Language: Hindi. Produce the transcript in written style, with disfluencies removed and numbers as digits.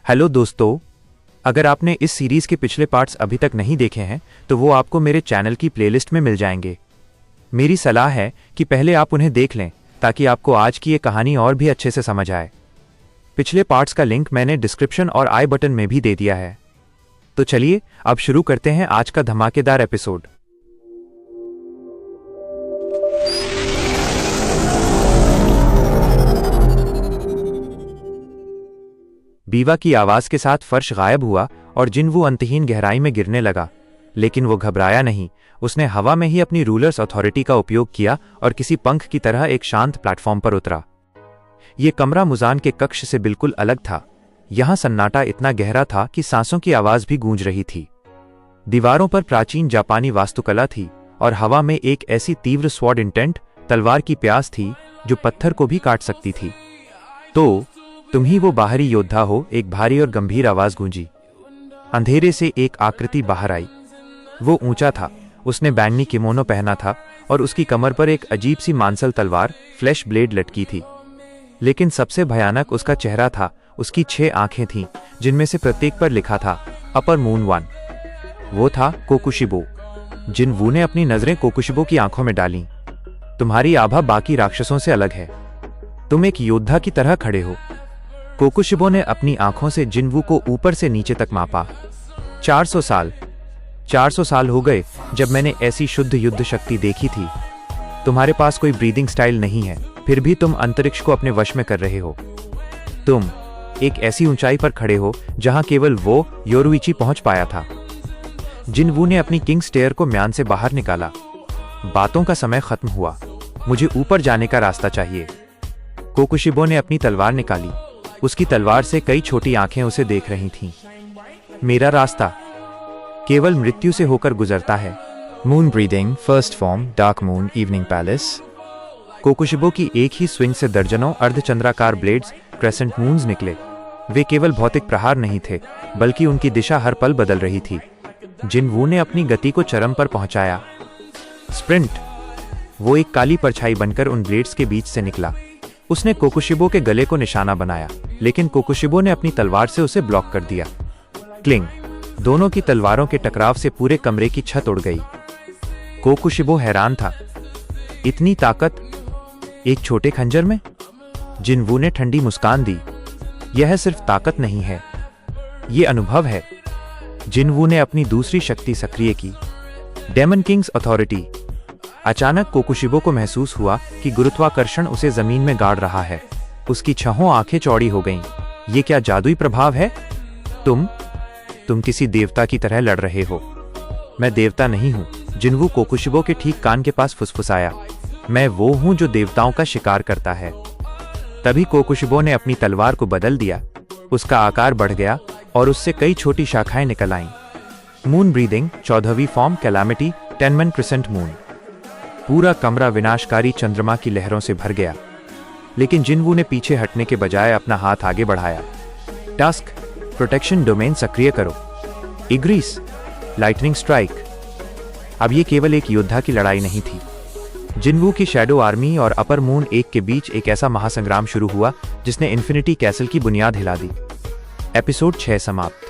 हेलो दोस्तों, अगर आपने इस सीरीज के पिछले पार्ट्स अभी तक नहीं देखे हैं तो वो आपको मेरे चैनल की प्लेलिस्ट में मिल जाएंगे। मेरी सलाह है कि पहले आप उन्हें देख लें ताकि आपको आज की ये कहानी और भी अच्छे से समझ आए। पिछले पार्ट्स का लिंक मैंने डिस्क्रिप्शन और आई बटन में भी दे दिया है। तो चलिए अब शुरू करते हैं आज का धमाकेदार एपिसोड। बीवा की आवाज के साथ फर्श गायब हुआ और जिनवू अंतहीन गहराई में गिरने लगा, लेकिन वो घबराया नहीं। उसने हवा में ही अपनी रूलर्स अथॉरिटी का उपयोग किया और किसी पंख की तरह एक शांत प्लेटफॉर्म पर उतरा। ये कमरा मुजान के कक्ष से बिल्कुल अलग था। यहां सन्नाटा इतना गहरा था कि सांसों की आवाज भी गूंज रही थी। दीवारों पर प्राचीन जापानी वास्तुकला थी और हवा में एक ऐसी तीव्र स्वॉर्ड इंटेंट तलवार की प्यास थी जो पत्थर को भी काट सकती थी। तो तुम ही वो बाहरी योद्धा हो, एक भारी और गंभीर आवाज गूंजी। अंधेरे से एक आकृति बाहर आई। वो ऊंचा था, उसने बैंगनी किमोनो पहना था और उसकी कमर पर एक अजीब सी मांसल तलवार फ्लैश ब्लेड लटकी थी। लेकिन सबसे भयानक उसका चेहरा था। उसकी 6 आंखें थीं, जिनमें से प्रत्येक पर लिखा था अपर मून 1। वो था कोकुशिबो। जिनवू ने अपनी नजरें कोकुशिबो की आंखों में डालीं। तुम्हारी आभा बाकी राक्षसों से अलग है। तुम एक योद्धा की तरह खड़े हो। कोकुशिबो ने अपनी आंखों से जिनवू को ऊपर से नीचे तक मापा। 400 साल हो गए जब मैंने ऐसी शुद्ध युद्ध शक्ति देखी थी। तुम्हारे पास कोई ब्रीदिंग स्टाइल नहीं है, फिर भी तुम अंतरिक्ष को अपने वश में कर रहे हो। तुम एक ऐसी ऊंचाई पर खड़े हो जहां केवल वो योरुइची पहुंच पाया था। जिनवू ने अपनी किंग स्टेयर को म्यान से बाहर निकाला। बातों का समय खत्म हुआ। मुझे ऊपर जाने का रास्ता चाहिए। कोकुशिबो ने अपनी तलवार निकाली। उसकी तलवार से कई छोटी आंखें उसे देख रही थीं। मेरा रास्ता केवल मृत्यु से होकर गुजरता है। Moon breathing, first form, dark moon, evening palace. Kokushibo की एक ही स्विंग से दर्जनों अर्धचंद्राकार ब्लेड्स, क्रेसेंट मून्स निकले। वे केवल भौतिक प्रहार नहीं थे, बल्कि उनकी दिशा हर पल बदल रही थी। जिनवू ने अपनी गति को चरम पर पहुंचाया। स्प्रिंट। वो एक काली परछाई बनकर उन ब्लेड्स के बीच से निकला। उसने कोकुशिबो के गले को निशाना बनाया, लेकिन कोकुशिबो ने अपनी तलवार से उसे ब्लॉक कर दिया। क्लिंग। दोनों की तलवारों के टकराव से पूरे कमरे की छत उड़ गई। कोकुशिबो हैरान था। इतनी ताकत एक छोटे खंजर में? जिनवू ने ठंडी मुस्कान दी। यह सिर्फ ताकत नहीं है, यह अनुभव है। जिनवू ने अपनी दूसरी शक्ति सक्रिय की, डेमन किंग्स अथॉरिटी। अचानक कोकुशिबो को महसूस हुआ कि गुरुत्वाकर्षण उसे जमीन में गाड़ रहा है। उसकी 6 आंखें चौड़ी हो गईं। ये क्या जादुई प्रभाव है? तुम किसी देवता की तरह लड़ रहे हो। मैं देवता नहीं हूं, जिनवू कोकुशिबो के ठीक कान के पास फुसफुसाया। मैं वो हूं जो देवताओं का शिकार करता है। तभी कोकुशिबो ने अपनी तलवार को बदल दिया। उसका आकार बढ़ गया और उससे कई छोटी शाखाएं निकल आईं। मून ब्रीदिंग, 14वीं फॉर्म, कैलामिटी, 10 क्रिसेंट मून। पूरा कमरा विनाशकारी चंद्रमा की लहरों से भर गया, लेकिन जिनवू ने पीछे हटने के बजाय अपना हाथ आगे बढ़ाया। टास्क, प्रोटेक्शन डोमेन सक्रिय करो। इग्रिस, लाइटनिंग स्ट्राइक। अब ये केवल एक योद्धा की लड़ाई नहीं थी। जिनवू की शैडो आर्मी और अपर मून 1 के बीच एक ऐसा महासंग्राम शुरू हुआ जिसने इन्फिनिटी कैसल की बुनियाद हिला दी। एपिसोड 6 समाप्त।